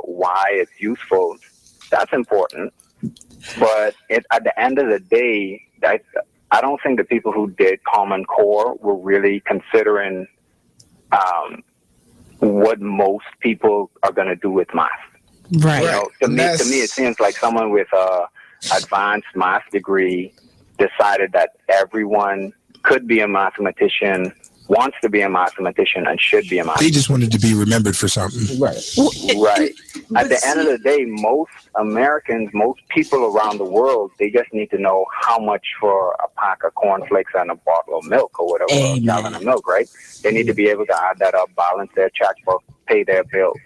why it's useful, that's important. But at the end of the day, I don't think the people who did Common Core were really considering what most people are going to do with math. Right. You know, to me, it seems like someone with a advanced math degree decided that everyone could be a mathematician, wants to be a mathematician, and should be a mathematician. They just wanted to be remembered for something. Right. Right. At the end of the day, most Americans, most people around the world, they just need to know how much for a pack of cornflakes and a bottle of milk or whatever, or a gallon of milk, right? They need to be able to add that up, balance their checkbook, pay their bills.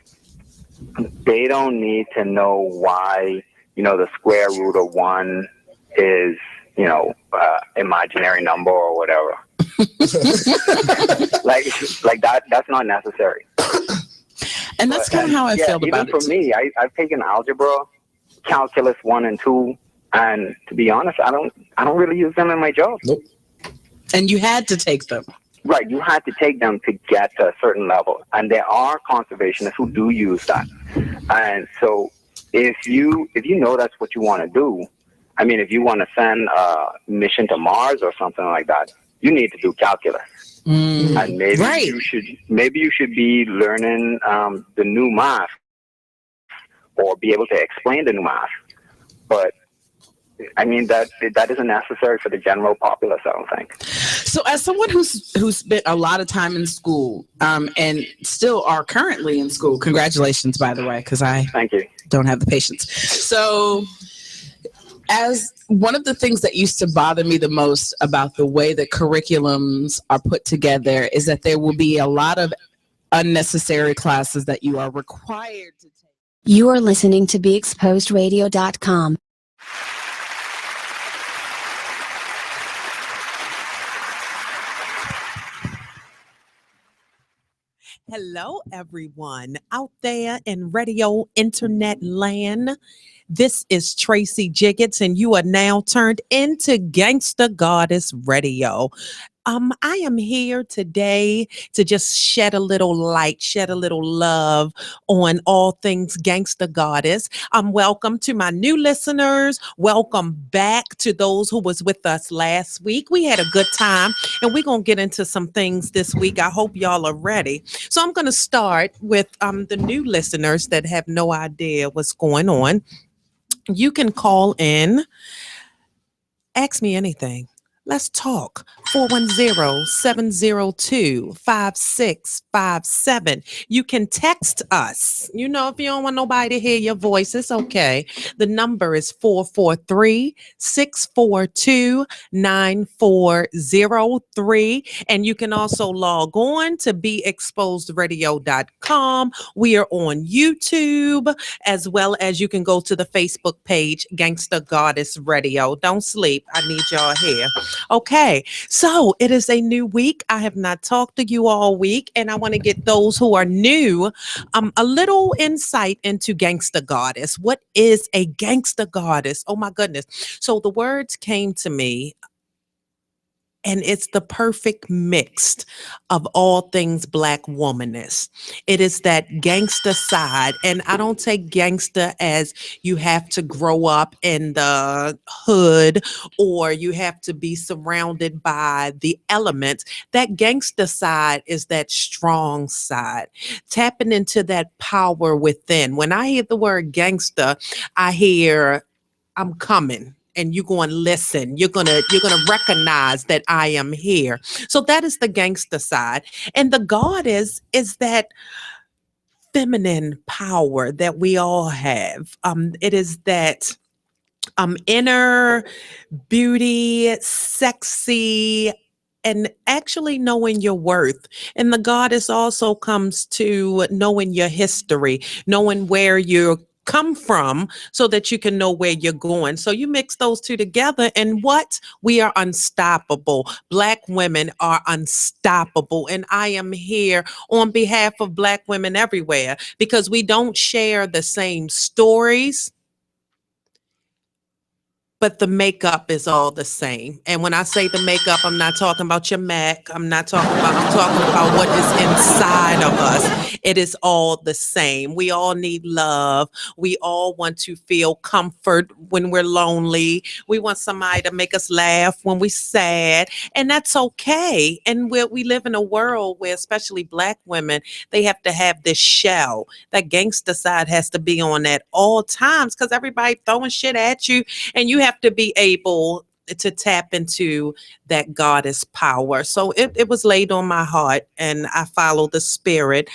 They don't need to know why, the square root of 1 is, imaginary number or whatever. like that's not necessary. And that's kind of how I feel about it. Even for me, I've taken algebra, calculus 1 and 2, and to be honest, I don't really use them in my job. Nope. And you had to take them. Right, you had to take them to get to a certain level, and there are conservationists who do use that. And so, if you know that's what you want to do, I mean, if you want to send a mission to Mars or something like that, you need to do calculus. And maybe you should be learning the new math or be able to explain the new math. But I mean that isn't necessary for the general populace, I don't think. So as someone who's spent a lot of time in school and still are currently in school, congratulations, by the way, because Thank you. Don't have the patience. So as one of the things that used to bother me the most about the way that curriculums are put together is that there will be a lot of unnecessary classes that you are required to take. You are listening to BeExposedRadio.com. Hello, everyone out there in radio internet land. This is Tracy Jiggets, and you are now turned into Gangsta Goddess Radio. I am here today to just shed a little light, shed a little love on all things Gangsta Goddess. Welcome to my new listeners. Welcome back to those who was with us last week. We had a good time, and we're going to get into some things this week. I hope y'all are ready. So I'm going to start with the new listeners that have no idea what's going on. You can call in, ask me anything. Let's talk. 410-702-5657. You can text us. If you don't want nobody to hear your voice, it's okay. The number is 443-642-9403. And you can also log on to BeExposedRadio.com. We are on YouTube, as well as you can go to the Facebook page, Gangsta Goddess Radio. Don't sleep. I need y'all here. Okay, so it is a new week. I have not talked to you all week, and I want to get those who are new a little insight into Gangsta Goddess. What is a Gangsta Goddess? Oh my goodness. So the words came to me, and it's the perfect mix of all things Black womanist. It is that gangsta side. And I don't take gangsta as you have to grow up in the hood or you have to be surrounded by the elements. That gangsta side is that strong side, tapping into that power within. When I hear the word gangsta, I hear I'm coming. And you're going to listen. You're going to recognize that I am here. So that is the gangster side. And the goddess is that feminine power that we all have. It is that inner beauty, sexy, and actually knowing your worth. And the goddess also comes to knowing your history, knowing where you're come from so that you can know where you're going. So you mix those two together and what? We are unstoppable. Black women are unstoppable. And I am here on behalf of Black women everywhere because we don't share the same stories, but the makeup is all the same. And when I say the makeup, I'm not talking about your Mac. I'm talking about what is inside of us. It is all the same. We all need love. We all want to feel comfort when we're lonely. We want somebody to make us laugh when we're sad, and that's okay. And we live in a world where, especially Black women, they have to have this shell. That gangster side has to be on at all times because everybody throwing shit at you, and you have to be able to tap into that goddess power. So it was laid on my heart, and I followed the spirit.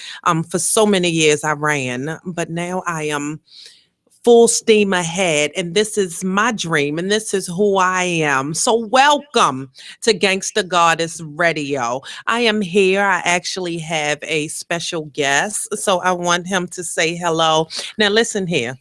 For so many years I ran, but now I am full steam ahead, and this is my dream, and this is who I am. So welcome to Gangsta Goddess Radio. I am here. I actually have a special guest, so I want him to say hello. Now listen here.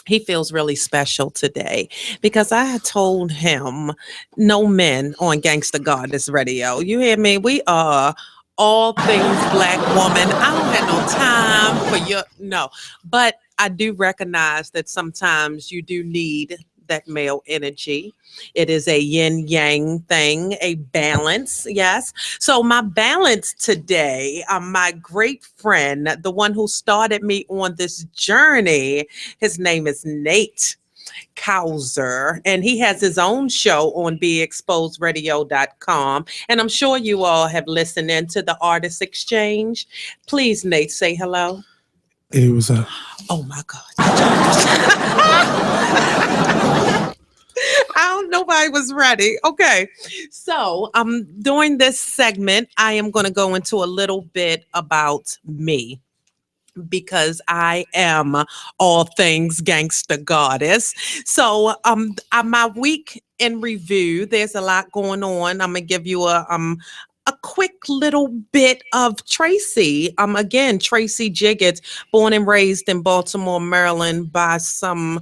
He feels really special today because I had told him no men on Gangsta Goddess Radio. You hear me? We are all things Black woman. I don't have no time for no, but I do recognize that sometimes you do need that male energy. It is a yin yang thing, a balance. Yes. So my balance today, my great friend, the one who started me on this journey, his name is Nate Kauser, and he has his own show on beexposedradio.com. And I'm sure you all have listened into the Artist Exchange. Please, Nate, say hello. It was a. Oh my God. Nobody was ready. Okay. So during this segment, I am going to go into a little bit about me, because I am all things Gangsta Goddess. So my week in review, there's a lot going on. I'm gonna give you a quick little bit of Tracy. Again, Tracy Jiggets, born and raised in Baltimore, Maryland, by some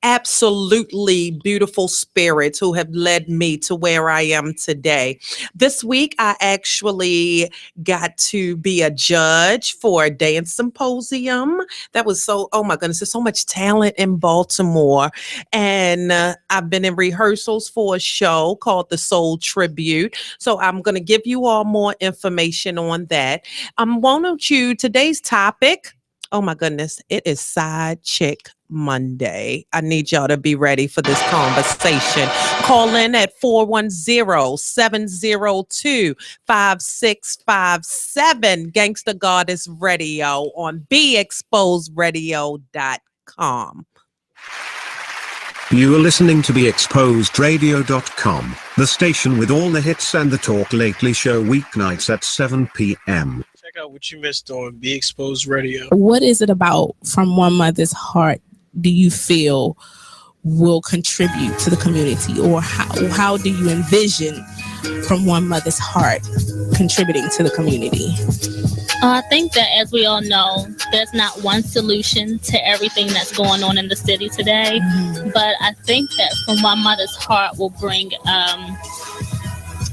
absolutely beautiful spirits who have led me to where I am today. This week, I actually got to be a judge for a dance symposium. That was oh my goodness, there's so much talent in Baltimore. And I've been in rehearsals for a show called The Soul Tribute. So I'm going to give you all more information on that. Why don't you, today's topic, oh my goodness, it is Side Chick Monday. I need y'all to be ready for this conversation. Call in at 410-702-5657. Gangsta Goddess Radio on beexposedradio.com. You are listening to beexposedradio.com, the station with all the hits and the Talk Lately show weeknights at 7 p.m. Check out what you missed on Be Exposed Radio. What is it about From One Mother's Heart do you feel will contribute to the community, or how do you envision From One Mother's Heart contributing to the community? I think that, as we all know, there's not one solution to everything that's going on in the city today. Mm-hmm. But I think that From One Mother's Heart will bring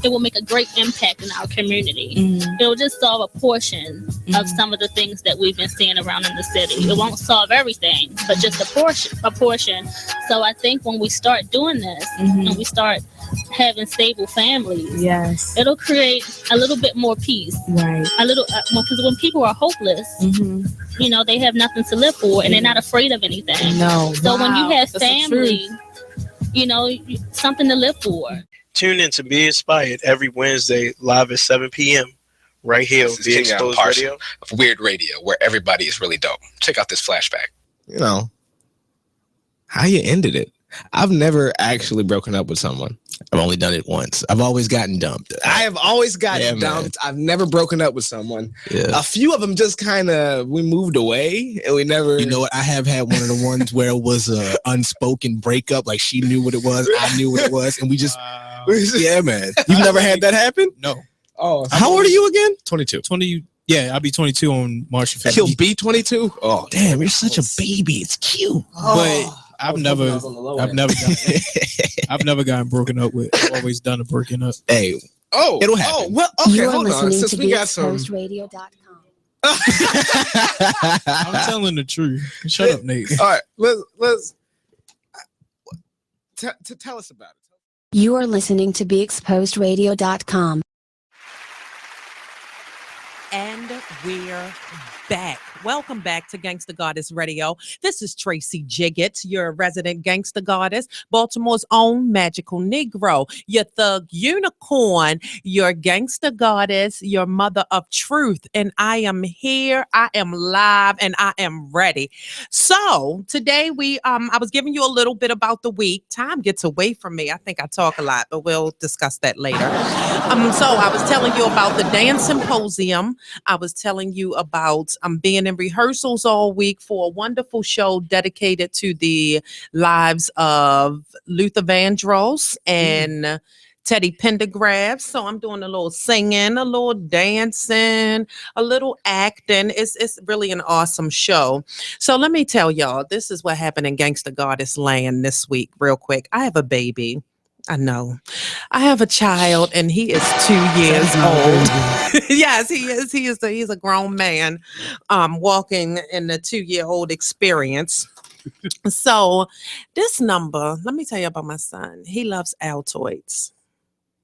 it will make a great impact in our community. Mm. It will just solve a portion of some of the things that we've been seeing around in the city. It won't solve everything, but just a portion. So I think when we start doing this and we start having stable families, yes, it'll create a little bit more peace. Right. A little, because when people are hopeless, you know, they have nothing to live for and they're not afraid of anything. No. So when you have family, you know, something to live for. Tune in to Be Inspired every Wednesday live at 7 p.m. right here on Be Exposed Radio. Of Weird Radio, where everybody is really dope. Check out this flashback. You know, how you ended it. I've never actually broken up with someone. I've only done it once. I've always gotten dumped. I have always gotten dumped. Man. I've never broken up with someone. Yeah. A few of them just kind of, we moved away and we never. You know what? I have had one of the ones where it was an unspoken breakup. Like she knew what it was. I knew what it was. And we just, yeah, man. You've never had that happen? No. Oh, how old are you again? 22. Yeah, I'll be 22 on March 5th. He'll be 22? Oh, damn, you're such a baby. It's cute. But I've never gotten broken up with. I've always done a breaking up. Hey, it'll happen. Oh, well, okay, hold on. Since we got some. I'm telling the truth. Shut up, Nate. All right, let's. tell us about it. You are listening to BeExposedRadio.com. And we're back. Welcome back to Gangsta Goddess Radio. This is Tracy Jiggett, your resident Gangsta Goddess, Baltimore's own magical Negro, your thug unicorn, your Gangsta Goddess, your mother of truth. And I am here, I am live, and I am ready. So today I was giving you a little bit about the week. Time gets away from me. I think I talk a lot, but we'll discuss that later. So I was telling you about the dance symposium. I was telling you about being in rehearsals all week for a wonderful show dedicated to the lives of Luther Vandross and Teddy Pendergrass. So I'm doing a little singing, a little dancing, a little acting. It's really an awesome show. So let me tell y'all, this is what happened in Gangsta Goddess Land this week, real quick. I have a baby. I know. I have a child, and he is 2 years old. Yes, he is. He's a grown man, walking in the 2-year-old experience. So, this number. Let me tell you about my son. He loves Altoids.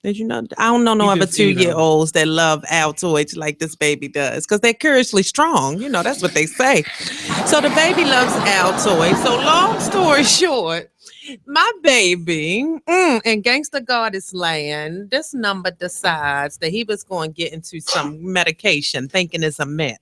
Did you know? I don't know no other 2-year-olds that love Altoids like this baby does, because they're curiously strong. You know, that's what they say. So the baby loves Altoids. So long story short, my baby in Gangsta Goddess Land, this number decides that he was going to get into some medication, thinking it's a mint.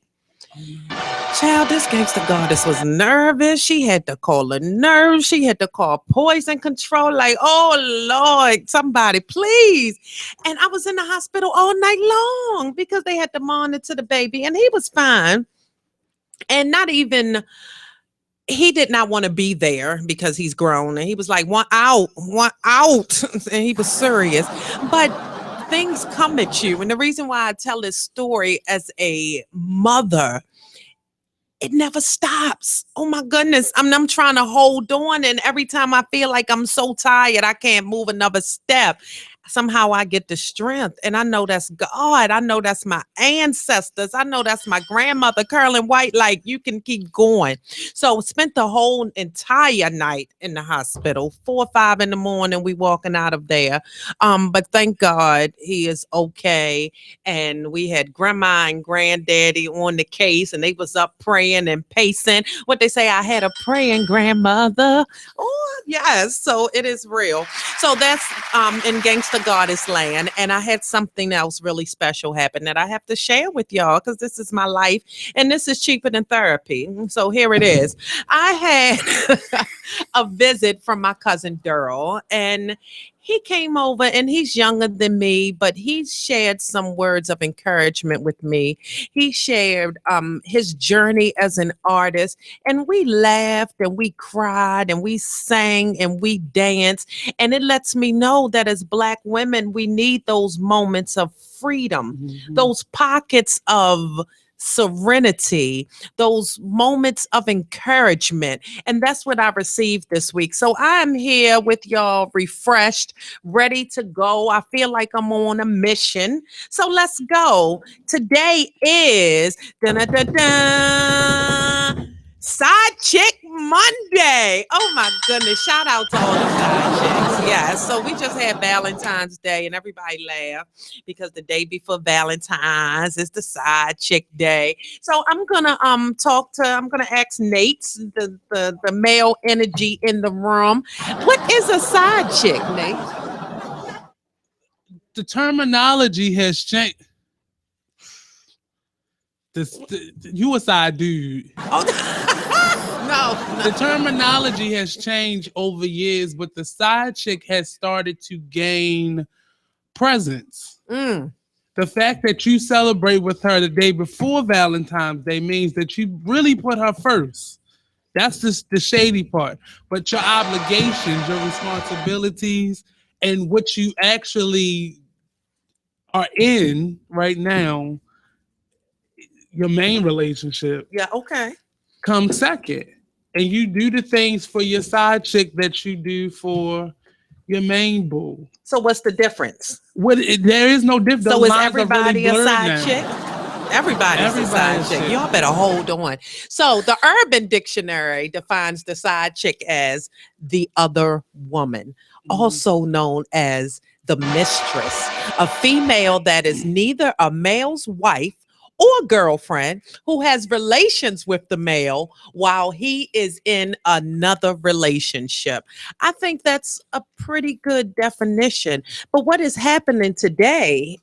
Child, this Gangsta Goddess was nervous. She had to call a nurse. She had to call poison control. Like, oh Lord, somebody please. And I was in the hospital all night long because they had to monitor the baby, and he was fine. And not even... he did not want to be there because he's grown, and he was like, one out. And he was serious. But things come at you. And the reason why I tell this story as a mother, it never stops. Oh my goodness. I'm trying to hold on. And every time I feel like I'm so tired, I can't move another step, somehow I get the strength. And I know that's God. I know that's my ancestors. I know that's my grandmother, Curlin White. Like, you can keep going. So spent the whole entire night in the hospital, 4 or 5 in the morning, we walking out of there. But thank God he is okay. And we had grandma and granddaddy on the case, and they was up praying and pacing. What they say, I had a praying grandmother. Oh, yes. So it is real. So that's in Gangsta Goddess Land. And I had something else really special happen that I have to share with y'all, because this is my life and this is cheaper than therapy. So here it is. I had a visit from my cousin Daryl, and he came over, and he's younger than me, but he shared some words of encouragement with me. He shared his journey as an artist, and we laughed and we cried and we sang and we danced. And it lets me know that as Black women, we need those moments of freedom, those pockets of serenity, those moments of encouragement. And that's what I received this week. So I'm here with y'all, refreshed, ready to go. I feel like I'm on a mission. So let's go. Today is Side Chick Monday. Oh my goodness. Shout out to all the side chicks. Yeah. So we just had Valentine's Day, and everybody laughed because the day before Valentine's is the side chick day. So I'm gonna ask Nate, the male energy in the room. What is a side chick, Nate? The terminology has changed. You a side dude. Oh, no. The terminology has changed over years, but the side chick has started to gain presence. The fact that you celebrate with her the day before Valentine's Day means that you really put her first. That's just the shady part. But your obligations, your responsibilities, and what you actually are in right now, your main relationship, comes second. And you do the things for your side chick that you do for your main boo. So what's the difference? There is no difference. So is everybody a side chick? Everybody's a side chick. Y'all better hold on. So the Urban Dictionary defines the side chick as the other woman, also known as the mistress, a female that is neither a male's wife or girlfriend who has relations with the male while he is in another relationship. I think that's a pretty good definition. But what is happening today?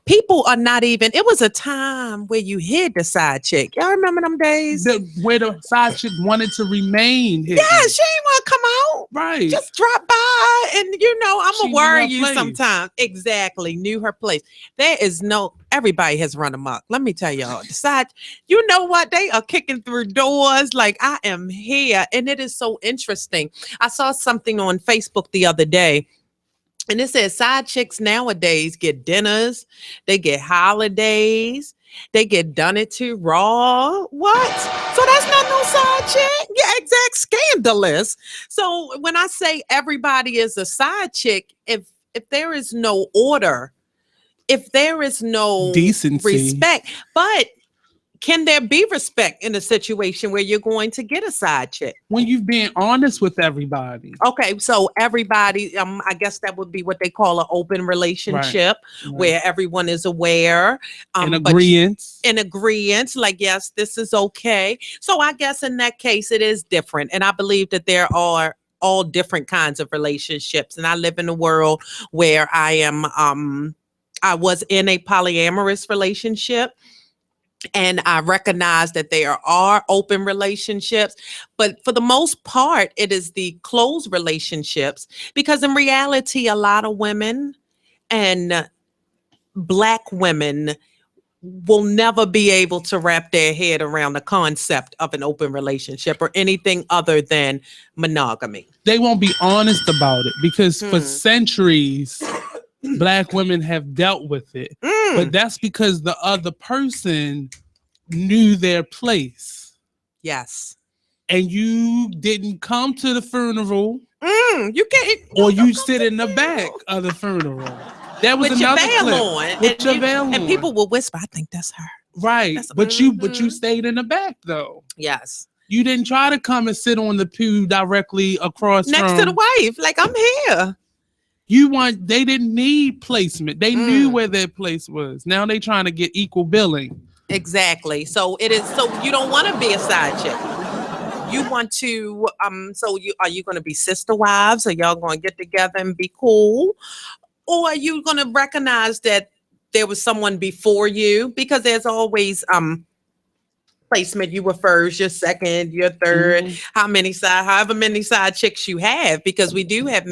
People are not even. It was a time where you hid the side chick. Y'all remember them days? Where the side chick wanted to remain hidden. Yeah, she ain't want to come out. Right. Just drop by, and I'm She gonna worry knew her you place. sometime. Exactly, knew her place. There is no. Everybody has run amok. Let me tell y'all. Decide. You know what? They are kicking through doors like I am here, and it is so interesting. I saw something on Facebook the other day. And it says side chicks nowadays get dinners, they get holidays, they get done it to raw. What? So that's not no side chick? Yeah, exact scandalous. So when I say everybody is a side chick, if there is no order, if there is no decency, respect, but can there be respect in a situation where you're going to get a side chick? When you've been honest with everybody. Okay, so everybody, I guess that would be what they call an open relationship, Right. where everyone is aware. In agreement. In agreement, like, yes, this is okay. So I guess in that case, it is different. And I believe that there are all different kinds of relationships. And I live in a world where I was in a polyamorous relationship. And I recognize that there are open relationships, but for the most part, it is the closed relationships, because in reality, a lot of women and Black women will never be able to wrap their head around the concept of an open relationship or anything other than monogamy. They won't be honest about it because for centuries, Black women have dealt with it. But that's because the other person knew their place. Yes. And you didn't come to the funeral. You can't. Or you sit in the back of the funeral. That was with your another veil clip. on. With your veil on. And people will whisper, I think that's her. Right. But you stayed in the back though. Yes. You didn't try to come and sit on the pew directly across next to the wife. Like, I'm here. They didn't need placement. They knew where their place was. Now they trying to get equal billing. Exactly. So it is. So you don't want to be a side chick. You want to. Are you going to be sister wives? Are y'all going to get together and be cool? Or are you going to recognize that there was someone before you? Because there's always placement. You were first, you're second, you're third. However many side chicks you have, because we do have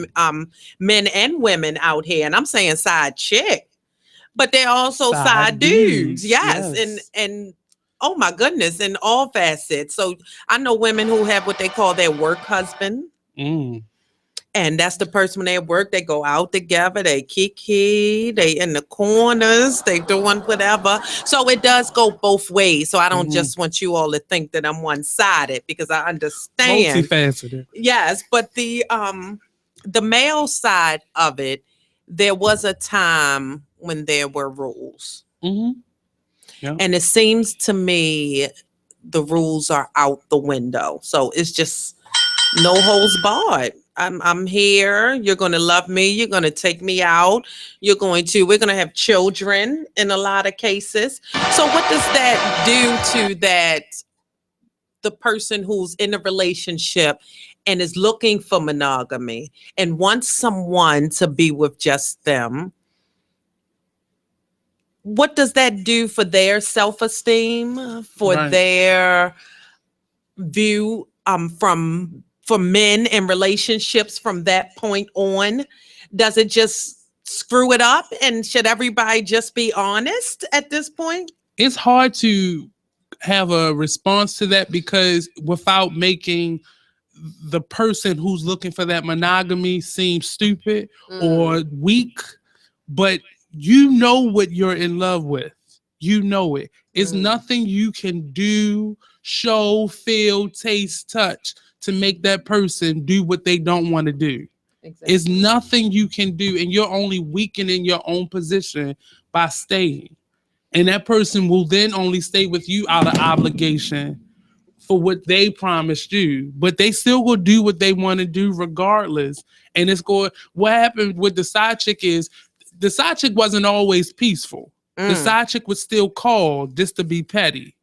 men and women out here. And I'm saying side chick, but they're also side dudes. Yes. And oh my goodness, in all facets. So I know women who have what they call their work husband. And that's the person when they at work, they go out together, they kiki, they in the corners, they doing whatever. So it does go both ways. So I don't just want you all to think that I'm one-sided, because I understand. Multifaceted. Yes, but the male side of it, there was a time when there were rules. Yeah. And it seems to me the rules are out the window. So it's just no holds barred. I'm here. You're going to love me. You're going to take me out. We're going to have children in a lot of cases. So what does that do to the person who's in a relationship and is looking for monogamy and wants someone to be with just them? What does that do for their self-esteem, for their view for men and relationships from that point on? Does it just screw it up? And should everybody just be honest at this point? It's hard to have a response to that, because without making the person who's looking for that monogamy seem stupid or weak, but you know what you're in love with. You know it. It's nothing you can do, show, feel, taste, touch to make that person do what they don't want to do. Exactly. It's nothing you can do, and you're only weakening your own position by staying. And that person will then only stay with you out of obligation for what they promised you. But they still will do what they want to do regardless. And what happened with the side chick is the side chick wasn't always peaceful. The side chick would still call just to be petty.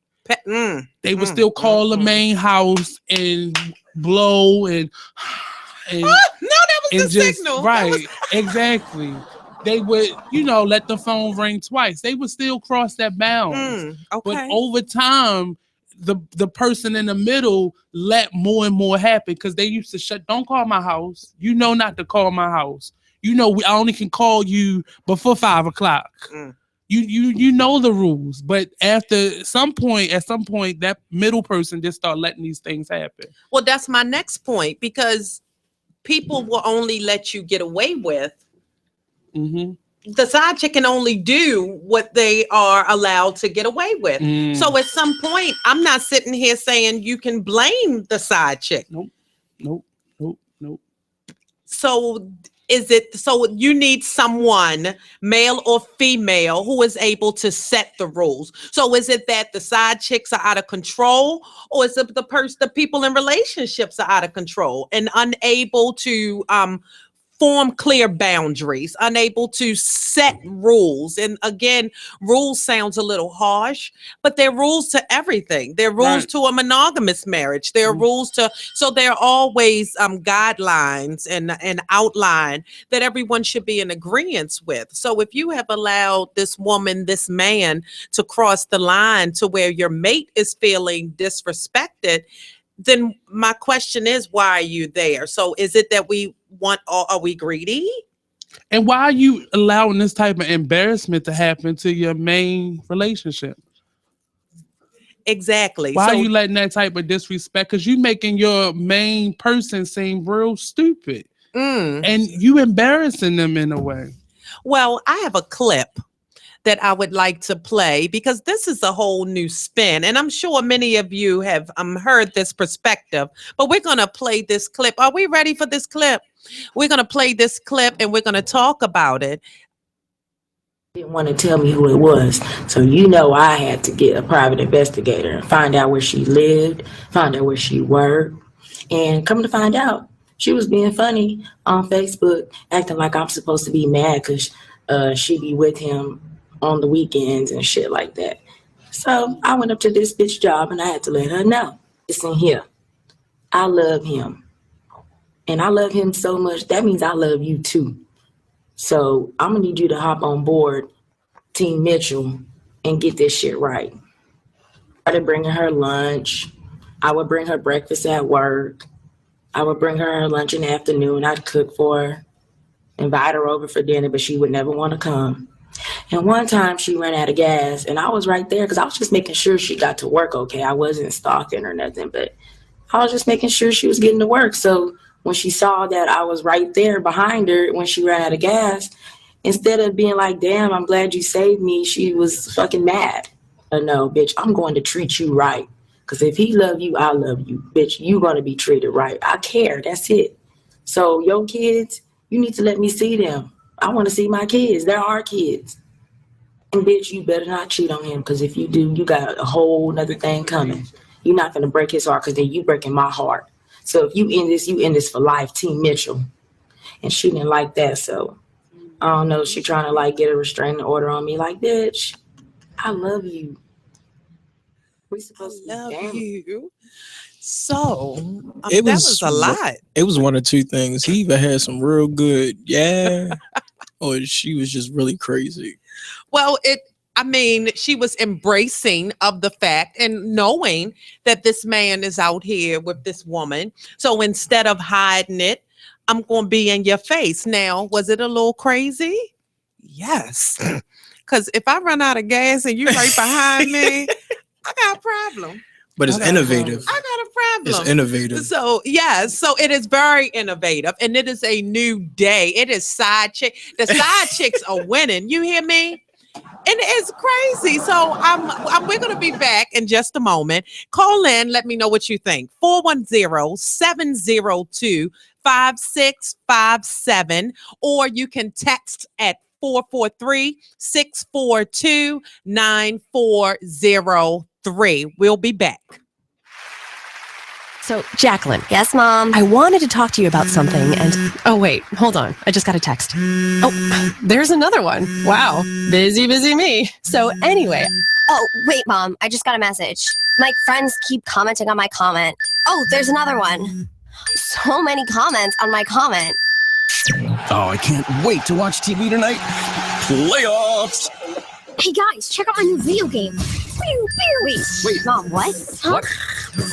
They would still call the main house and blow and no, that was the signal. Right, exactly. They would, let the phone ring twice. They would still cross that bound. Okay. But over time, the person in the middle let more and more happen because they used to don't call my house. Not to call my house. I only can call you before 5 o'clock. You know the rules, but at some point, that middle person just start letting these things happen. Well, that's my next point, because people will only let you get away with. The side chick can only do what they are allowed to get away with. So at some point, I'm not sitting here saying you can blame the side chick. Nope. So you need someone, male or female, who is able to set the rules. So is it that the side chicks are out of control, or is it the people in relationships are out of control and unable to form clear boundaries, unable to set rules? And again, rules sounds a little harsh, but they're rules to everything. They're rules to a monogamous marriage. There are rules so there are always guidelines and outline that everyone should be in agreement with. So if you have allowed this woman, this man to cross the line to where your mate is feeling disrespected, then my question is, why are you there? So is it that are we greedy? And why are you allowing this type of embarrassment to happen to your main relationship? Exactly. Why are you letting that type of disrespect? Because you're making your main person seem real stupid. And you embarrassing them in a way. Well, I have a clip that I would like to play, because this is a whole new spin. And I'm sure many of you have heard this perspective, but we're going to play this clip. Are we ready for this clip? We're going to play this clip and we're going to talk about it. Didn't want to tell me who it was. So I had to get a private investigator and find out where she lived, find out where she worked. And come to find out, she was being funny on Facebook, acting like I'm supposed to be mad because she be with him on the weekends and shit like that. So I went up to this bitch job and I had to let her know, listen here, I love him. And I love him so much, that means I love you too. So I'm gonna need you to hop on board Team Mitchell and get this shit right. I started bringing her lunch. I would bring her breakfast at work. I would bring her lunch in the afternoon. I'd cook for her, invite her over for dinner, but she would never want to come. And one time she ran out of gas and I was right there because I was just making sure she got to work okay. I wasn't stalking or nothing, but I was just making sure she was getting to work. So when she saw that I was right there behind her when she ran out of gas, instead of being like, damn, I'm glad you saved me, she was fucking mad. No, bitch, I'm going to treat you right. Because if he love you, I love you. Bitch, you going to be treated right. I care. That's it. So your kids, you need to let me see them. I want to see my kids. They're our kids. And bitch, you better not cheat on him, because if you do, you got a whole nother thing coming. You're not going to break his heart, because then you breaking my heart. So if you end this for life, Team Mitchell. And she didn't like that, so I don't know. She trying to get a restraining order on me. Like, bitch, I love you. We supposed to love you. So That was a lot. It was one or two things. He either had some real good, or she was just really crazy. Well, she was embracing of the fact and knowing that this man is out here with this woman. So instead of hiding it, I'm going to be in your face. Now, was it a little crazy? Yes. Because if I run out of gas and you right behind me, I got a problem. But it's innovative. I got a problem. It's innovative. So, so it is very innovative. And it is a new day. It is side chick. The side chicks are winning. You hear me? And it's crazy. So we're going to be back in just a moment. Call in. Let me know what you think. 410-702-5657. Or you can text at 443-642-9403. We'll be back. So, Jacqueline. Yes, Mom? I wanted to talk to you about something and... Oh, wait, hold on. I just got a text. Oh, there's another one. Wow. Busy me. So, anyway... Oh, wait, Mom. I just got a message. My friends keep commenting on my comment. Oh, there's another one. So many comments on my comment. Oh, I can't wait to watch TV tonight. Playoffs! Hey, guys, check out my new video game. Wait, Mom, what? Huh? What?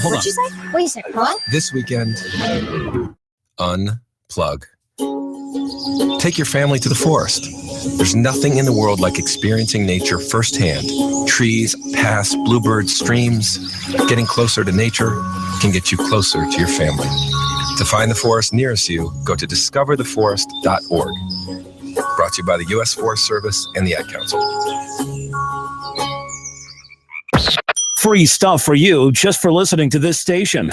Hold What'd you say? Wait a second, what? This weekend, unplug. Take your family to the forest. There's nothing in the world like experiencing nature firsthand. Trees, paths, bluebirds, streams. Getting closer to nature can get you closer to your family. To find the forest nearest you, go to discovertheforest.org. Brought to you by the U.S. Forest Service and the Ad Council. Free stuff for you just for listening to this station.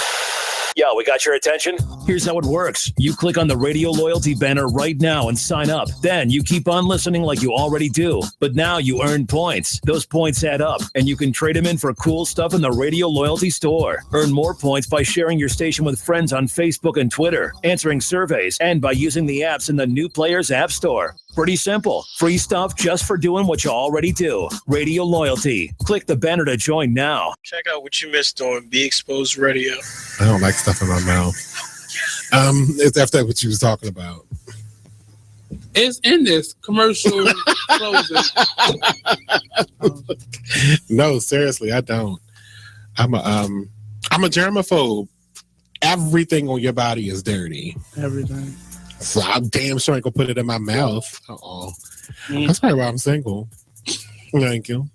Yo, we got your attention? Here's how it works. You click on the Radio Loyalty banner right now and sign up. Then you keep on listening like you already do. But now you earn points. Those points add up, and you can trade them in for cool stuff in the Radio Loyalty store. Earn more points by sharing your station with friends on Facebook and Twitter, answering surveys, and by using the apps in the New Players App Store. Pretty simple. Free stuff just for doing what you already do. Radio Loyalty. Click the banner to join now. Check out what you missed on Be Exposed Radio. I don't like stuff in my mouth. It's after what you was talking about. It's in this commercial closing. No, seriously, I don't. I'm a germaphobe. Everything on your body is dirty. Everything. So I'm damn sure I ain't gonna put it in my mouth. That's probably why I'm single. Thank you.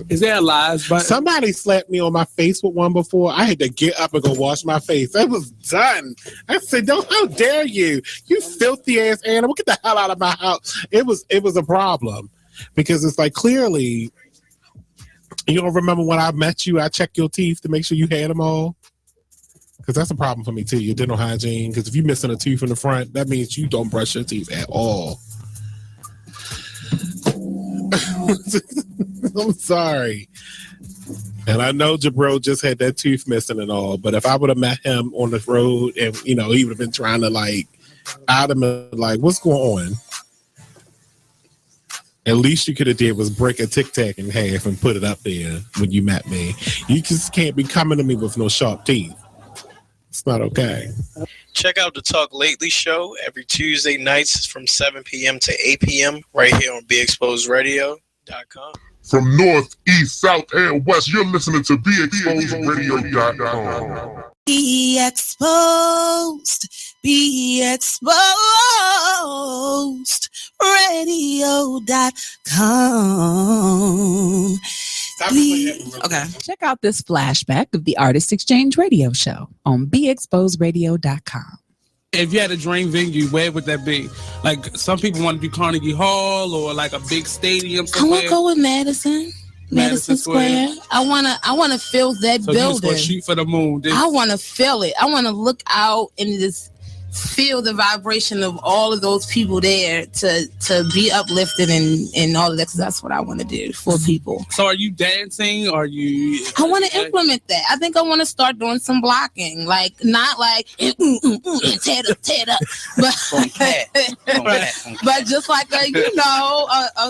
Is there a lies button? Somebody slapped me on my face with one before. I had to get up and go wash my face. That was done. I said, "Don't! How dare you? You filthy ass animal! Get the hell out of my house!" It was a problem because it's like clearly. You don't remember when I met you, I checked your teeth to make sure you had them all? Because that's a problem for me, too, your dental hygiene. Because if you're missing a tooth in the front, that means you don't brush your teeth at all. I'm sorry. And I know Jabro just had that tooth missing and all, but if I would have met him on the road and, he would have been trying to, I'd have been like, what's going on? At least you could have did was break a Tic Tac in half and put it up there when you met me. You just can't be coming to me with no sharp teeth. It's not okay. Check out the Talk Lately show every Tuesday nights from 7 p.m. to 8 p.m. right here on BeExposedRadio.com. From north, east, south, and west, you're listening to BeExposedRadio.com. Be exposed. Be exposed. Radio.com. Okay. Check out this flashback of the Artist Exchange Radio Show on BeExposedRadio.com. If you had a dream venue, where would that be? Like some people want to do Carnegie Hall or like a big stadium somewhere. I want to go with Madison Square. I wanna feel that so building. You just shoot for the moon. I want to feel it. I want to look out and just feel the vibration of all of those people there to be uplifted and all of that, because that's what I want to do for people. So are you dancing? Are you? I want to implement that. I think I want to start doing some blocking, not like tear it up, but but just like a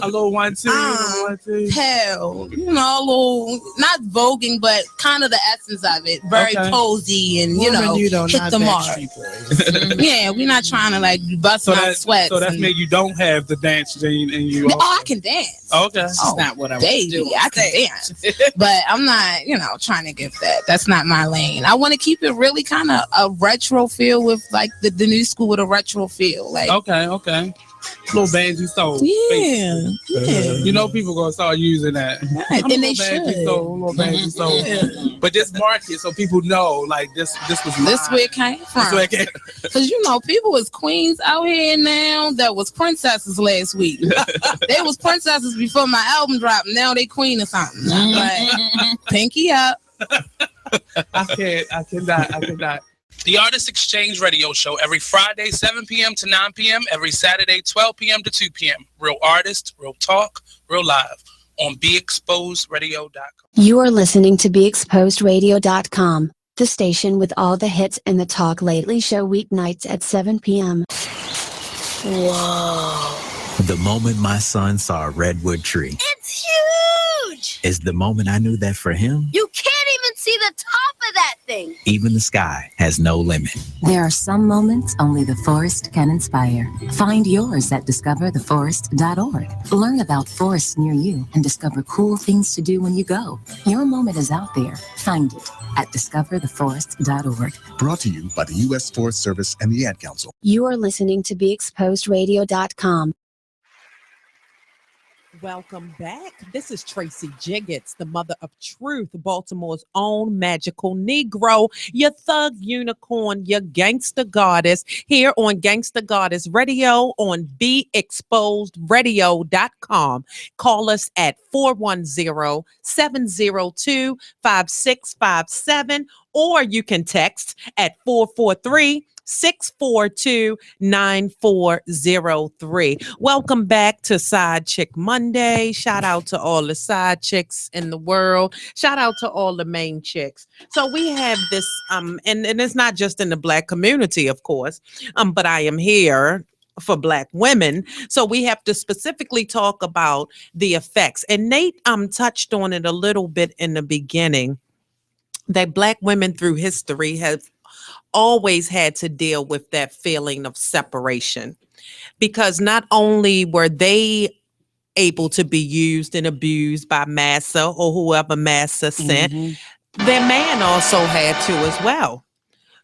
little 1 2 hell, a little not voguing, but kind of the essence of it, very posy and hit the mark. Yeah, we're not trying to bust out sweats. So that's mean you don't have the dance gene in you. No, I can dance. Okay, that's not what I want to do. I can dance, but I'm not, trying to get that. That's not my lane. I want to keep it really kind of a retro feel with the new school with a retro feel. Okay. Little Banji Soul. Yeah. People gonna start using that. Right. And they should. Little Banji Soul. Yeah. But just mark it so people know, this was mine. This where it came from. Because people was queens out here now that was princesses last week. They was princesses before my album dropped. Now they queen or something. Pinky up. I cannot. The Artist Exchange Radio Show every Friday, 7 p.m. to 9 p.m. Every Saturday, 12 p.m. to 2 p.m. Real artists, real talk, real live on BeExposedRadio.com. You are listening to BeExposedRadio.com, the station with all the hits and the Talk Lately show weeknights at 7 p.m. Whoa. The moment my son saw a redwood tree It's huge! is the moment I knew that for him, You can't even see the top of that thing. even the sky has no limit. There are some moments only the forest can inspire. Find yours at discovertheforest.org. Learn about forests near you and discover cool things to do when you go. Your moment is out there. Find it at discovertheforest.org. Brought to you by the U.S. Forest Service and the Ad Council. You are listening to BeExposedRadio.com. Welcome back. This is Tracy Jiggets, the mother of truth, Baltimore's own magical Negro, your thug unicorn, your gangster goddess, here on Gangsta Goddess Radio on BeExposedRadio.com. Call us at 410-702-5657, or you can text at 443-642-9403. Welcome back to Side Chick Monday. Shout out to all the side chicks in the world. Shout out to all the main chicks. So we have this, and it's not just in the Black community, of course, but I am here for Black women. So we have to specifically talk about the effects. And Nate touched on it a little bit in the beginning, that Black women through history have always had to deal with that feeling of separation, because not only were they able to be used and abused by massa or whoever massa sent, their man also had to as well.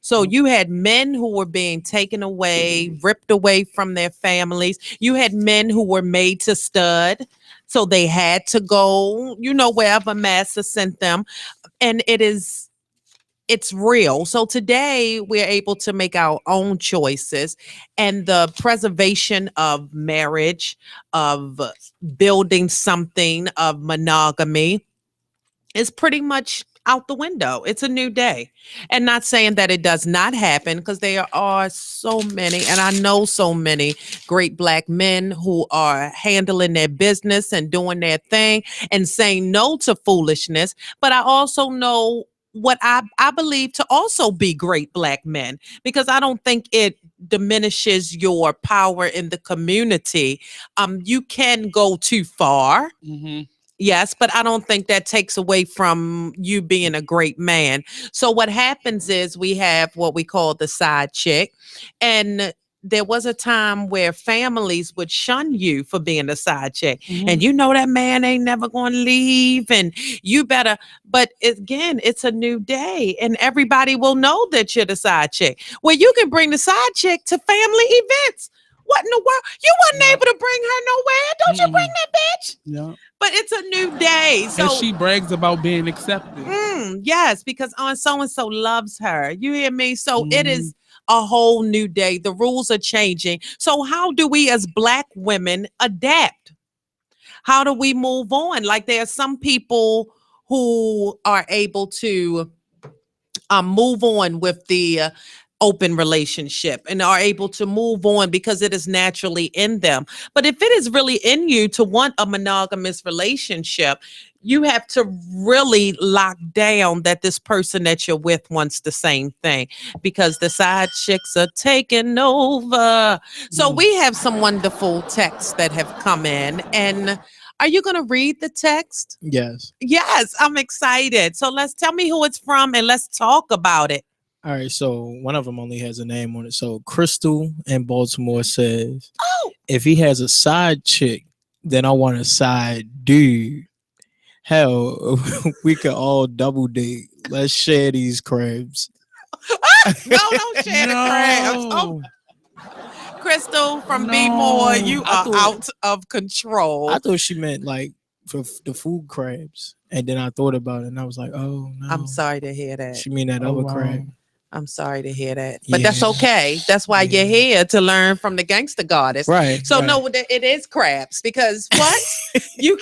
So you had men who were being taken away, ripped away from their families. You had men who were made to stud, so they had to go, wherever massa sent them. And it's real. So today we're able to make our own choices, and the preservation of marriage, of building something, of monogamy is pretty much out the window. It's a new day. And not saying that it does not happen, because there are so many, and I know so many great Black men who are handling their business and doing their thing and saying no to foolishness. But I also know what I believe to also be great Black men, because I don't think it diminishes your power in the community. You can go too far. Yes, but I don't think that takes away from you being a great man. So what happens is we have what we call the side chick, and there was a time where families would shun you for being a side chick. And that man ain't never going to leave, and you better. But again, it's a new day, and everybody will know that you're the side chick. Well, you can bring the side chick to family events. What in the world? You wasn't able to bring her nowhere. Don't you bring that bitch? Yeah. But it's a new day. So and she brags about being accepted. Yes, because so-and-so loves her. You hear me? So it is a whole new day. The rules are changing. So how do we as Black women adapt? How do we move on? Like, there are some people who are able to move on with the open relationship and are able to move on because it is naturally in them. But if it is really in you to want a monogamous relationship, you have to really lock down that this person that you're with wants the same thing, because the side chicks are taking over. So we have some wonderful texts that have come in, and are you going to read the text? Yes. Yes, I'm excited. So tell me who it's from and let's talk about it. All right, so one of them only has a name on it. So Crystal in Baltimore says, if he has a side chick, then I want a side dude. Hell, we could all double date. Let's share these crabs. No, don't share the crabs. Oh. Crystal from B More, you are out of control. I thought she meant like for the food crabs. And then I thought about it and I was like, oh no. I'm sorry to hear that. She mean that other crab. I'm sorry to hear that, but that's okay. That's why you're here, to learn from the Gangsta Goddess. Right. So no, it is crabs, because what? you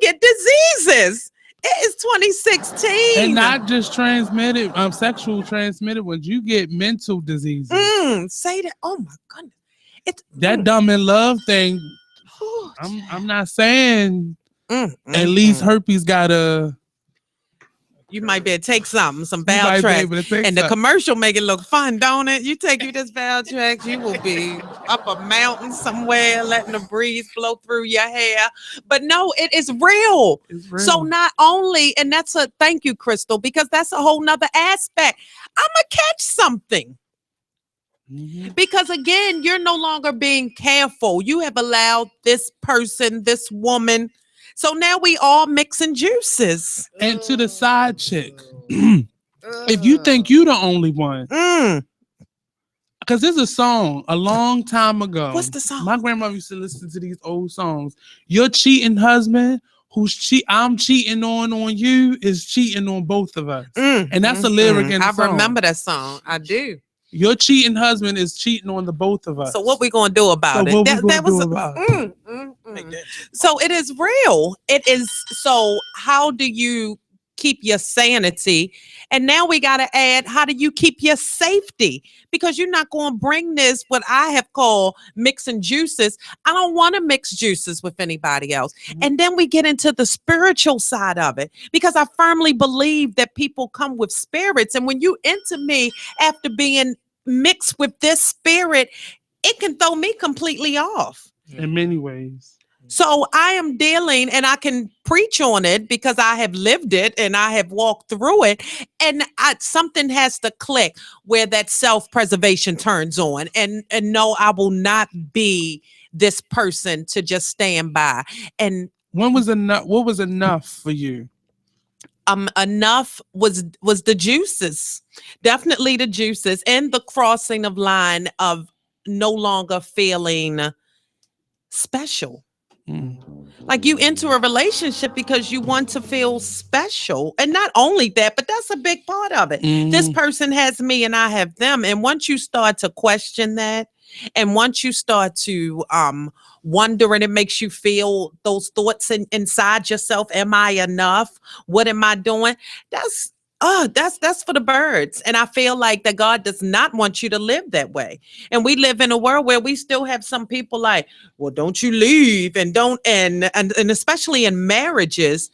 get diseases It is 2016. And not just transmitted, sexual transmitted ones. You get mental diseases. Say that. Oh my goodness. That dumb in love thing. I'm not saying at least herpes got a. You might be able to take some Valtrex, and the commercial make it look fun, don't it? You take this Valtrex, you will be up a mountain somewhere, letting the breeze blow through your hair. But no, it is real. It's real. So not only, and that's a thank you, Crystal, because that's a whole nother aspect. I'ma catch something. Because again, you're no longer being careful. You have allowed this person, this woman. So now we all mixing juices. And to the side chick, if you think you the only one, because there's a song a long time ago. What's the song? My grandmother used to listen to these old songs. Your cheating husband, I'm cheating on you, is cheating on both of us. And that's a lyric in the song. I remember that song. I do. Your cheating husband is cheating on the both of us. So what we gonna do about it? So it is real. It is. So how do you keep your sanity? And now we got to add, how do you keep your safety? Because you're not going to bring this, what I have called mixing juices. I don't want to mix juices with anybody else. And then we get into the spiritual side of it, because I firmly believe that people come with spirits. And when you enter me after being mixed with this spirit, it can throw me completely off. In many ways. So I am dealing, and I can preach on it because I have lived it and I have walked through it. And something has to click where that self-preservation turns on. And no, I will not be this person to just stand by. And when was enough? What was enough for you? Enough was the juices, definitely the juices, and the crossing of line of no longer feeling special. Like you enter a relationship because you want to feel special. And not only that, but that's a big part of it. This person has me and I have them. And once you start to question that, and once you start to wonder, and it makes you feel those thoughts inside yourself, am I enough? What am I doing? That's for the birds. And I feel like that God does not want you to live that way. And we live in a world where we still have some people like, well, don't you leave, and don't, and especially in marriages.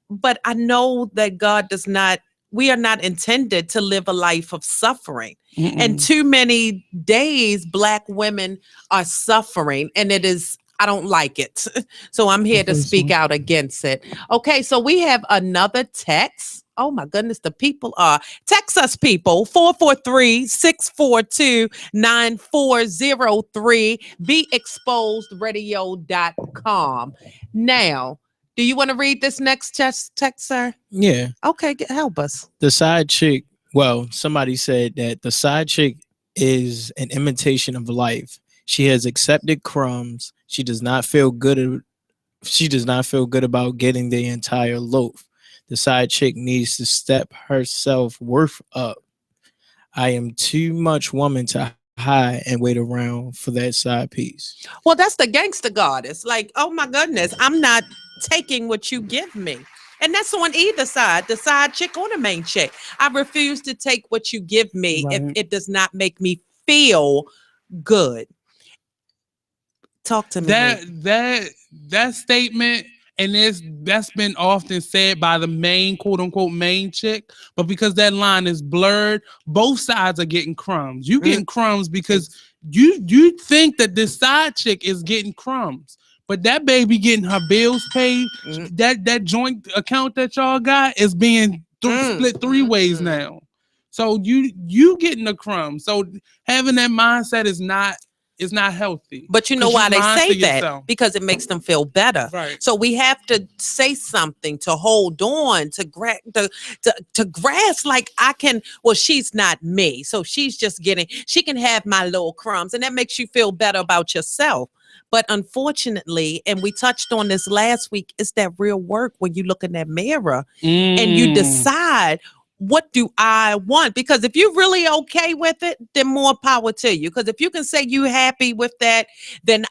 But I know that God does not, we are not intended to live a life of suffering. And too many days Black women are suffering, and it is, I don't like it. So I'm here to speak out against it. Okay, so we have another text. Oh my goodness, the people are. Text us, people, 443-642-9403, beexposedradio.com. Now, do you want to read this next text, sir? Yeah. Okay, help us. The side chick, well, somebody said that the side chick is an imitation of life. She has accepted crumbs. She does not feel good. She does not feel good about getting the entire loaf. The side chick needs to step her self-worth up. I am too much woman to hide and wait around for that side piece. Well, that's the gangster goddess. Like, oh my goodness, I'm not taking what you give me. And that's on either side, the side chick or the main chick. I refuse to take what you give me if it does not make me feel good. Talk to me. That statement, and that's been often said by the main, quote unquote, main chick, but because that line is blurred, both sides are getting crumbs. You getting crumbs because you think that this side chick is getting crumbs, but that baby getting her bills paid. That joint account that y'all got is being split three ways now. So you getting the crumbs. So having that mindset is not healthy. But you know why they say that? Yourself. Because it makes them feel better. Right. So we have to say something to hold on, to grasp, like I can, well, she's not me. So she's just she can have my little crumbs, and that makes you feel better about yourself. But unfortunately, and we touched on this last week, it's that real work when you look in that mirror and you decide, what do I want? Because if you're really okay with it, then more power to you. Because if you can say you happy with that, then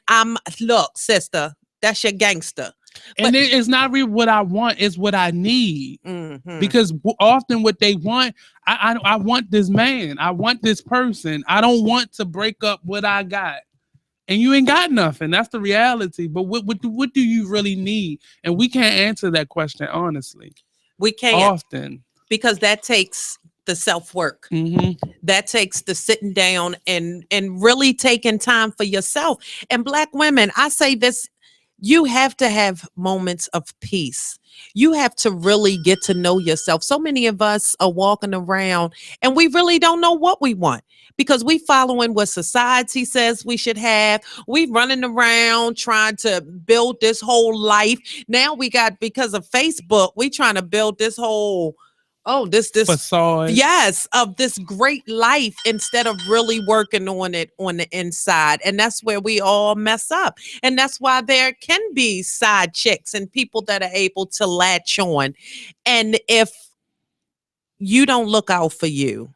look, sister, that's your gangster. And it's not really what I want, it's what I need. Mm-hmm. Because often what they want, I want this man, I want this person. I don't want to break up what I got. And you ain't got nothing. That's the reality. But what do you really need? And we can't answer that question honestly. We can't. Often. Because that takes the self-work. Mm-hmm. That takes the sitting down and really taking time for yourself. And Black women, I say this, you have to have moments of peace. You have to really get to know yourself. So many of us are walking around and we really don't know what we want because we following what society says we should have. We running around trying to build this whole life. Now we got, because of Facebook, we trying to build this whole this facade, yes, of this great life instead of really working on it on the inside. And that's where we all mess up. And that's why there can be side chicks and people that are able to latch on. And if you don't look out for you,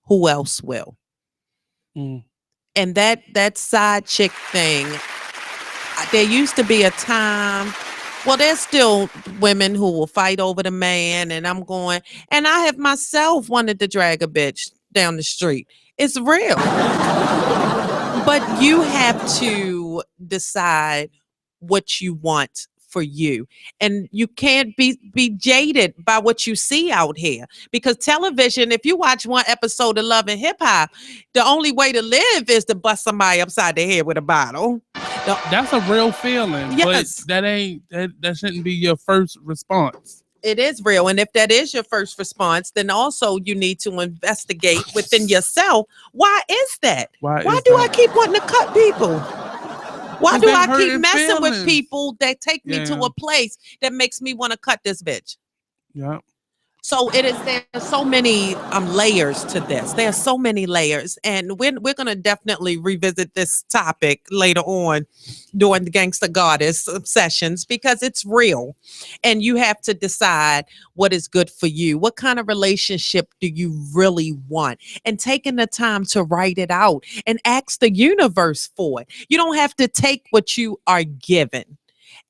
who else will? Mm. And that side chick thing, there used to be a time. Well, there's still women who will fight over the man, and I have myself wanted to drag a bitch down the street. It's real. But you have to decide what you want for you. And you can't be jaded by what you see out here. Because television, if you watch one episode of Love and Hip Hop, the only way to live is to bust somebody upside the head with a bottle. That's a real feeling. Yes. But that shouldn't be your first response. It is real. And if that is your first response, then also you need to investigate within yourself. Why is that? Why do I keep wanting to cut people? Why do I keep messing with people that take me to a place that makes me want to cut this bitch? Yeah. So there's so many layers to this. There are so many layers. And we're going to definitely revisit this topic later on during the Gangsta Goddess sessions because it's real. And you have to decide what is good for you. What kind of relationship do you really want? And taking the time to write it out and ask the universe for it. You don't have to take what you are given.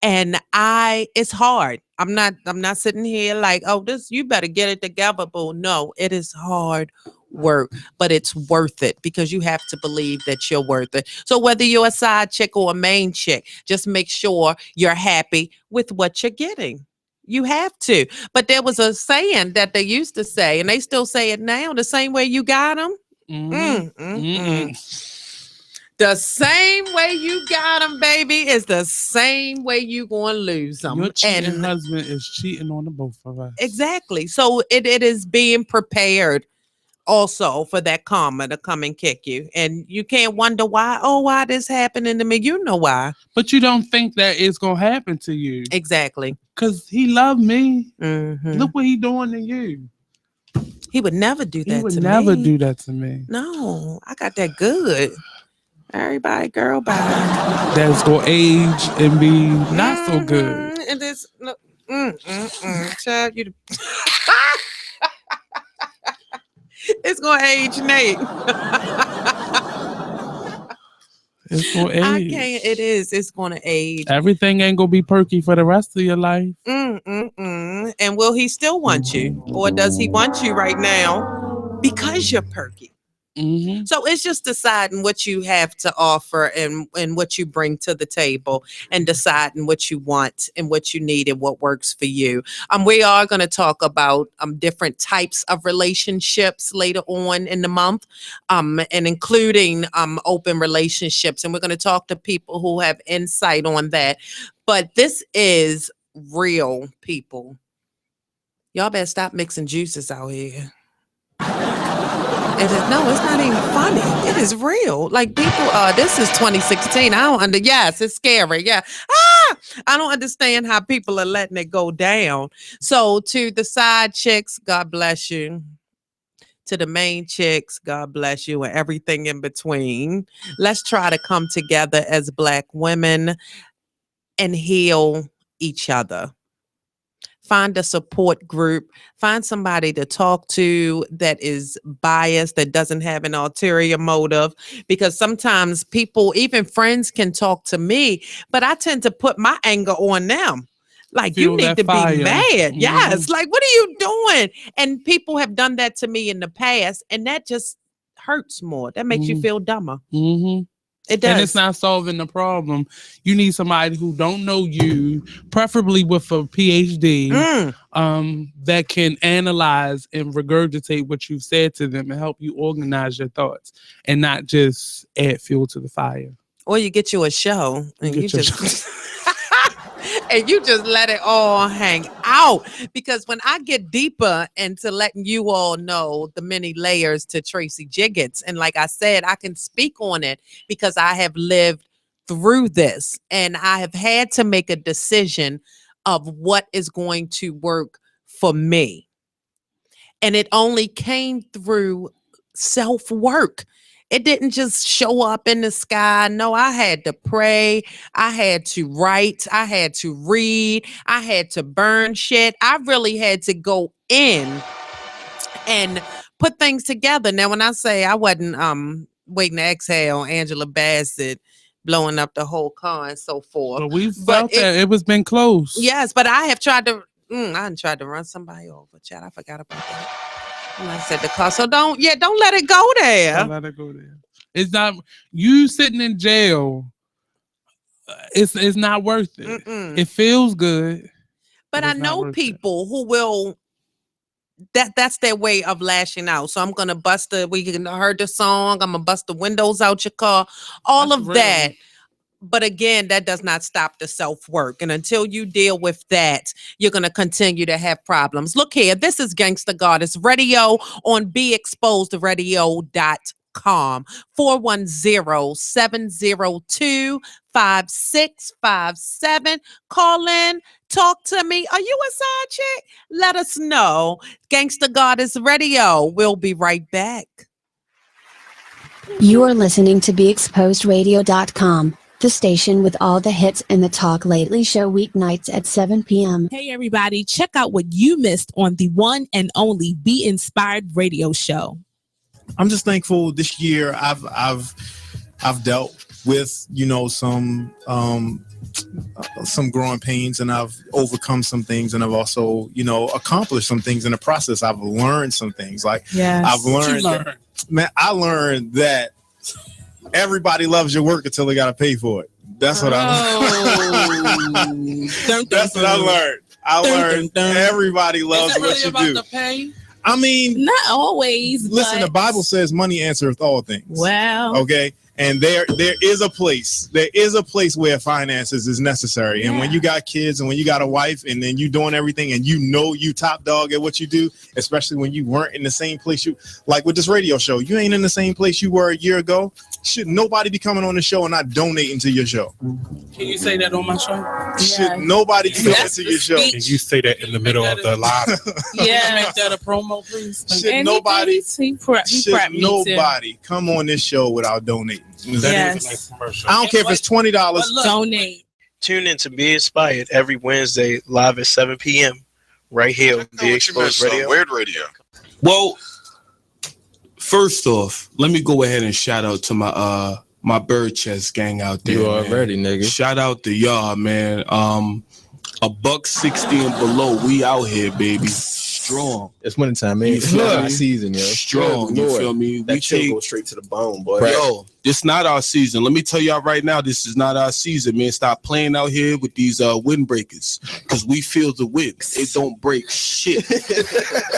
And it's hard. I'm not sitting here like, you better get it together, boo. No, it is hard work, but it's worth it because you have to believe that you're worth it. So whether you're a side chick or a main chick, just make sure you're happy with what you're getting. You have to. But there was a saying that they used to say, and they still say it now, the same way you got them. The same way you got them, baby, is the same way you going to lose them. Your cheating husband is cheating on the both of us. Exactly. So it is being prepared also for that karma to come and kick you. And you can't wonder why this happening to me. You know why. But you don't think that it's going to happen to you. Exactly. Because he loved me. Mm-hmm. Look what he doing to you. He would never do that to me. He would never do that to me. No, I got that good. Everybody, girl, bye. That's gonna age and be not so good. And this, child, you. It's gonna age, Nate. It's gonna age. I can't. It is. It's gonna age. Everything ain't gonna be perky for the rest of your life. And will he still want you, or does he want you right now because you're perky? Mm-hmm. So it's just deciding what you have to offer and what you bring to the table and deciding what you want and what you need and what works for you. We are going to talk about different types of relationships later on in the month, and including open relationships. And we're going to talk to people who have insight on that. But this is real, people. Y'all better stop mixing juices out here. No, it's not even funny. It is real. Like people, this is 2016. Yes, it's scary. Yeah. I don't understand how people are letting it go down. So to the side chicks, God bless you. To the main chicks, God bless you, and everything in between. Let's try to come together as Black women and heal each other. find a support group, find somebody to talk to that is biased, that doesn't have an ulterior motive, because sometimes people, even friends, can talk to me, but I tend to put my anger on them. Like, you need to fire. be mad. Mm-hmm. Yes. Like, what are you doing? And people have done that to me in the past, and that just hurts more. That makes you feel dumber. Mm-hmm. It does. And it's not solving the problem. You need somebody who don't know you, preferably with a PhD, that can analyze and regurgitate what you've said to them and help you organize your thoughts and not just add fuel to the fire. Or you get you a show and you just and you just let it all hang out. Because when I get deeper into letting you all know the many layers to Tracy Jiggets, and like I said, I can speak on it because I have lived through this and I have had to make a decision of what is going to work for me. And it only came through self-work. It didn't just show up in the sky. No, I had to pray. I had to write. I had to read. I had to burn shit. I really had to go in and put things together. Now, when I say I wasn't waiting to exhale, Angela Bassett blowing up the whole car and so forth. But we felt that it was been close. Yes, but I have tried to. I tried to run somebody over, Chad. I forgot about that. And I said the car. So don't let it go there. Don't let it go there. It's not you sitting in jail. It's not worth it. It feels good. But I know people who will. That's their way of lashing out. So I'm gonna we heard the song. I'm gonna bust the windows out your car. All of that. But again, that does not stop the self-work. And until you deal with that, you're going to continue to have problems. Look here, this is Gangsta Goddess Radio on BeExposedRadio.com. 410-702-5657. Call in, talk to me. Are you a side chick? Let us know. Gangsta Goddess Radio. We'll be right back. You are listening to BeExposedRadio.com. The station with all the hits and the Talk Lately Show weeknights at 7 p.m. Hey everybody, check out what you missed on the one and only Be Inspired Radio Show. I'm just thankful this year I've dealt with, some growing pains, and I've overcome some things, and I've also, accomplished some things in the process. I've learned some things. I learned that everybody loves your work until they got to pay for it. That's what I learned. That's what I learned. I learned everybody loves what you do. I mean, not always. Listen, the Bible says money answereth all things. Wow. Okay. And there is a place. There is a place where finances is necessary. And when you got kids and when you got a wife and then you doing everything and you top dog at what you do, especially when you weren't in the same place like with this radio show, you ain't in the same place you were a year ago. Should nobody be coming on the show and not donating to your show? Can you say that on my show? Should nobody be coming to your show? Can you say that in the middle of the live? Make that a promo, please. Should nobody come on this show without donating? Yes. I don't care if it's $20. Donate. Tune in to Be Inspired every Wednesday live at 7 p.m. right here on Be Exposed Radio. Weird Radio. Well, first off, let me go ahead and shout out to my bird chest gang out there. You already, nigga. Shout out to y'all, man. $160 and below, we out here, baby. Strong. It's winter time, man. It's not our season, yo. Strong, you feel me? That chill go straight to the bone, boy. Yo, this not our season. Let me tell y'all right now, this is not our season, man. Stop playing out here with these windbreakers, because we feel the wind. It don't break shit.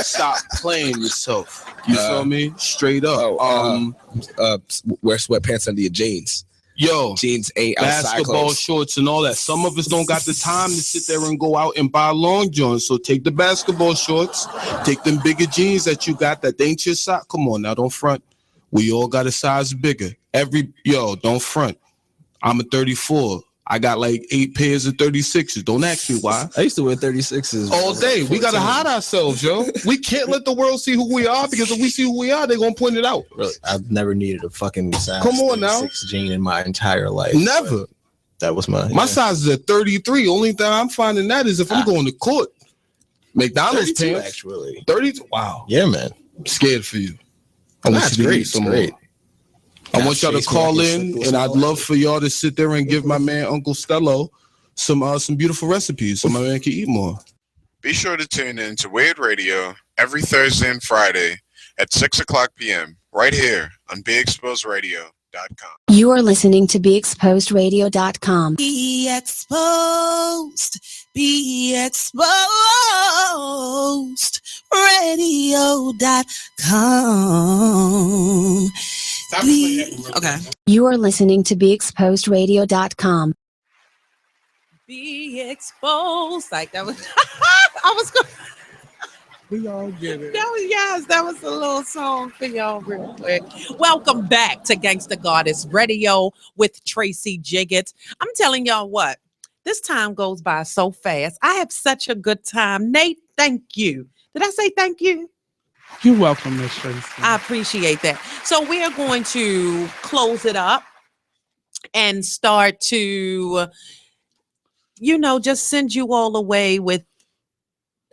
Stop playing yourself. You feel me? Straight up. Wear sweatpants under your jeans. Yo, jeans ain't outside basketball clothes. shorts and all that. Some of us don't got the time to sit there and go out and buy long johns. So take the basketball shorts, take them bigger jeans that you got that ain't your size. Come on now, don't front. We all got a size bigger. Don't front. I'm a 34. I got like 8 pairs of 36s. Don't ask me why. I used to wear 36s all day. We gotta hide ourselves, yo. We can't let the world see who we are, because if we see who we are, they're gonna point it out. Really, I've never needed a fucking size. Come on now, 36 jean in my entire life. Never. That was my size is a 33. Only thing I'm finding that is if I'm going to court. McDonald's 32, pants. actually. 32. Wow. Yeah, man. I'm scared for you. I want That's you to great. eat some Great. more. I want y'all to Chase me call like in, it's and I'd simple. love for y'all to sit there and give my man Uncle Stello some beautiful recipes so my man can eat more. Be sure to tune in to Weird Radio every Thursday and Friday at 6 o'clock p.m. right here on BeExposedRadio.com. You are listening to BeExposedRadio.com. Be exposed. Be exposed. Radio.com. Okay. You are listening to BeExposedRadio.com. Be exposed. Like that was I was going We all get it. that was a little song for y'all real quick. Welcome back to Gangsta Goddess Radio with Tracy Jiggett. I'm telling y'all what, this time goes by so fast. I have such a good time. Nate, thank you. Did I say thank you? You're welcome, Miss Tracy. I appreciate that. So we are going to close it up and start to, just send you all away with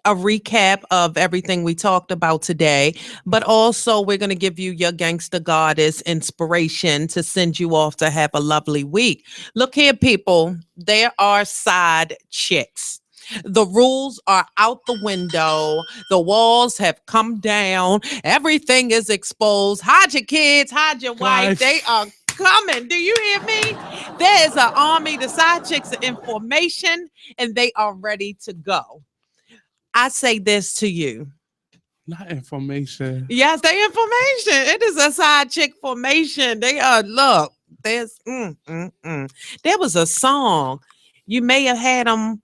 a recap of everything we talked about today, but also we're going to give you your Gangsta Goddess inspiration to send you off to have a lovely week. Look here, people, there are side chicks. The rules are out the window. The walls have come down. Everything is exposed. Hide your kids, hide your wife. They are coming. Do you hear me? There is an army. The side chicks are in formation and they are ready to go. I say this to you. Not information. Yes, they information. It is a side chick formation. They are, look, there's, there was a song. You may have had them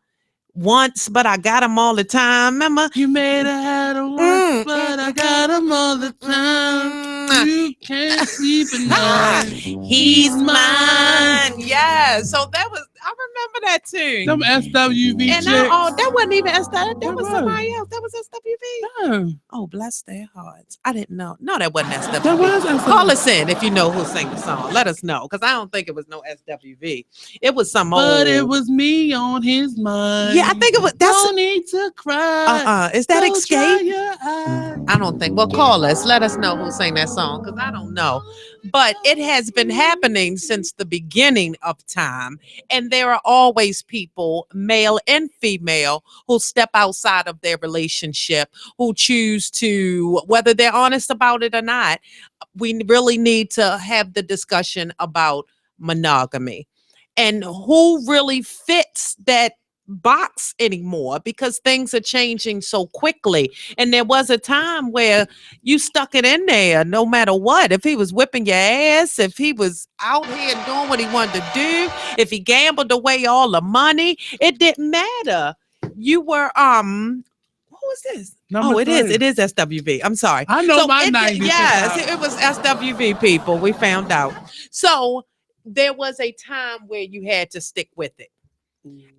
once, but I got them all the time. Remember? You may have had them once, but I got them all the time. You can't sleep at night. He's mine. Yeah. So that was, I remember that too. Them SWV and chicks. that wasn't even SWV. That was somebody else. That was SWV. Yeah. Oh, bless their hearts. I didn't know. No, that wasn't SWV. That was SWV. Call us in if you know who sang the song. Let us know, because I don't think it was no SWV. It was some old. But it was me on his mind. Yeah, I think it was. That's no need to cry. Is that Don't Escape? dry your eyes. I don't think. Well, call us. Let us know who sang that song, because I don't know. But it has been happening since the beginning of time. And there are always people, male and female, who step outside of their relationship, who choose to, whether they're honest about it or not, we really need to have the discussion about monogamy and who really fits that box anymore, because things are changing so quickly. And there was a time where you stuck it in there no matter what. If he was whipping your ass, if he was out here doing what he wanted to do, if he gambled away all the money, it didn't matter. You were what was this? Number it 3. is. It is SWV. I'm sorry. I know my 90s. Yes, it was SWV, people. We found out. So there was a time where you had to stick with it.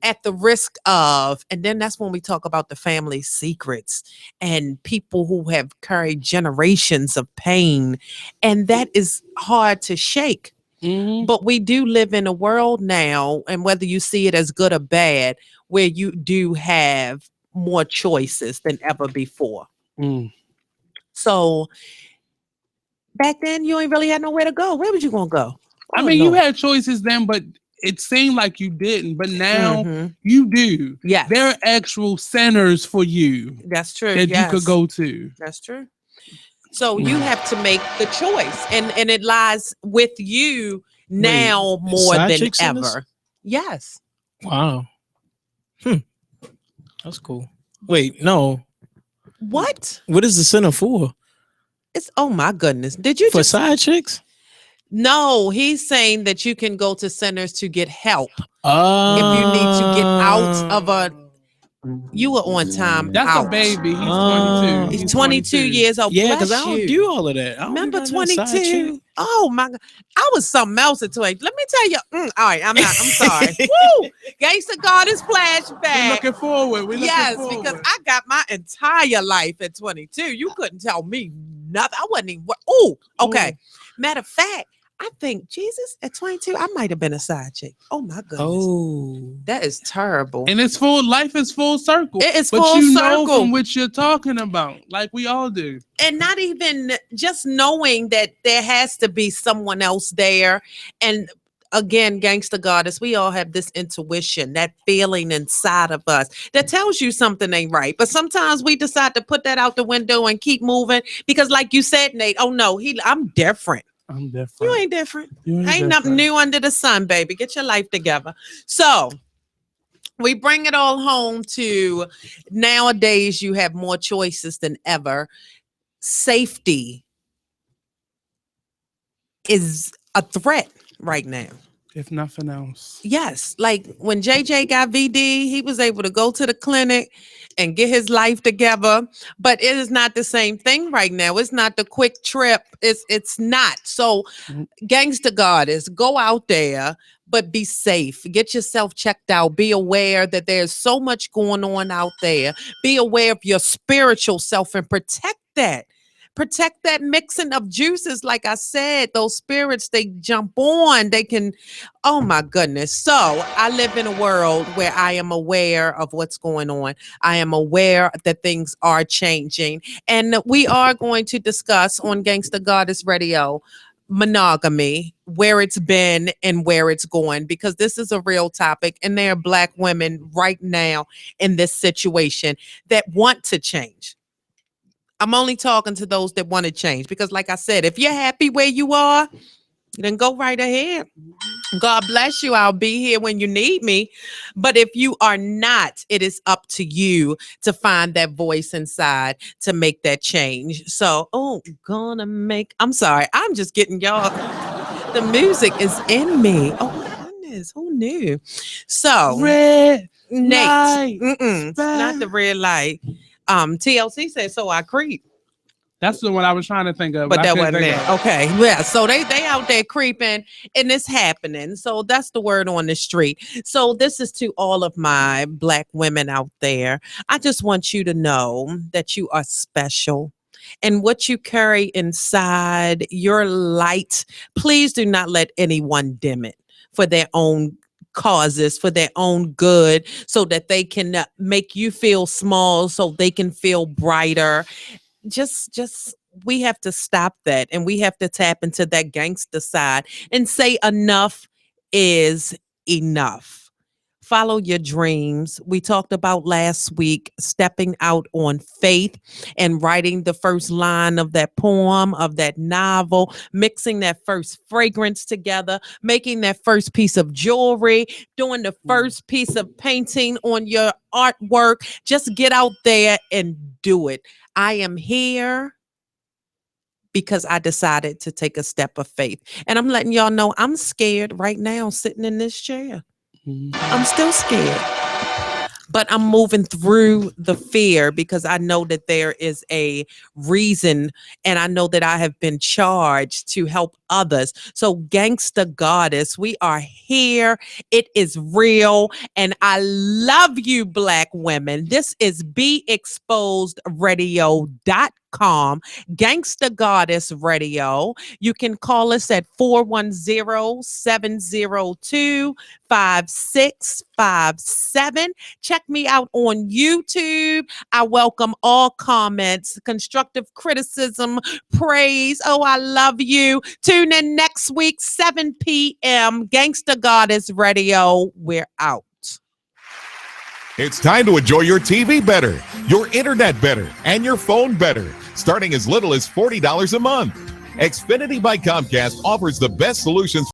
At the risk of, and then that's when we talk about the family secrets and people who have carried generations of pain, and that is hard to shake. But we do live in a world now, and whether you see it as good or bad, where you do have more choices than ever before. So back then you ain't really had nowhere to go. Where was you gonna go? I mean, you had choices then, but it seemed like you didn't, but now you do. Yeah, there are actual centers for you. That's true. That you could go to. That's true. So you have to make the choice, and it lies with you now more than ever. Yes. Wow. That's cool. Wait, no. What? What is the center for? It's, oh my goodness. Did you for side chicks? No, he's saying that you can go to centers to get help. If you need to get out of a, you were on time. That's a baby. He's 22. He's 22 years old. Yeah, because I don't do all of that. I don't Remember do none of that side 22? chick. Oh my God. I was something else at 20. Let me tell you. All right, I'm sorry. Woo! Gangsta Goddess flashback. We're looking forward. Yes, because I got my entire life at 22. You couldn't tell me nothing. I wasn't even. Oh, okay. Matter of fact, I think Jesus at 22, I might have been a side chick. Oh my goodness. Oh, that is terrible. And it's life is full circle. It is but full you circle. know from which you're talking about, like we all do. And not even just knowing that there has to be someone else there. And again, Gangsta Goddess, we all have this intuition, that feeling inside of us that tells you something ain't right. But sometimes we decide to put that out the window and keep moving because, like you said, Nate, oh no, I'm different. I'm different. You ain't different. You Ain't nothing new under the sun, baby. Get your life together. So we bring it all home to nowadays you have more choices than ever. Safety is a threat right now. If nothing else. Yes. Like when JJ got VD, he was able to go to the clinic and get his life together. But it is not the same thing right now. It's not the quick trip. It's not. So Gangsta Goddess, go out there, but be safe. Get yourself checked out. Be aware that there's so much going on out there. Be aware of your spiritual self and protect that. Protect that mixing of juices. Like I said, those spirits, they jump on. They can, oh my goodness. So I live in a world where I am aware of what's going on. I am aware that things are changing. And we are going to discuss on Gangsta Goddess Radio monogamy, where it's been and where it's going, because this is a real topic. And there are Black women right now in this situation that want to change. I'm only talking to those that want to change because, like I said, if you're happy where you are, then go right ahead. God bless you. I'll be here when you need me. But if you are not, it is up to you to find that voice inside to make that change. So, I'm sorry. I'm just getting y'all. The music is in me. Oh my goodness. Who knew? So, red Nate, not the red light. TLC said, so I creep. That's the one I was trying to think of. But that wasn't it. Okay. Yeah. So they out there creeping and it's happening. So that's the word on the street. So this is to all of my Black women out there. I just want you to know that you are special. And what you carry inside, your light, please do not let anyone dim it for their own causes, for their own good, so that they can make you feel small, so they can feel brighter. Just we have to stop that, and we have to tap into that gangster side and say enough is enough. Follow your dreams. We talked about last week stepping out on faith and writing the first line of that poem, of that novel, mixing that first fragrance together, making that first piece of jewelry, doing the first piece of painting on your artwork. Just get out there and do it. I am here because I decided to take a step of faith. And I'm letting y'all know I'm scared right now sitting in this chair. I'm still scared, but I'm moving through the fear because I know that there is a reason, and I know that I have been charged to help others. So Gangsta Goddess, we are here. It is real, and I love you, Black women. This is BeExposedRadio.com, Gangsta Goddess Radio. You can call us at 410-702-5657. Check me out on YouTube. I welcome all comments, constructive criticism, praise. Oh, I love you. Tune in next week, 7 p.m. Gangsta Goddess Radio. We're out. It's time to enjoy your TV better, your internet better, and your phone better, starting as little as $40 a month. Xfinity by Comcast offers the best solutions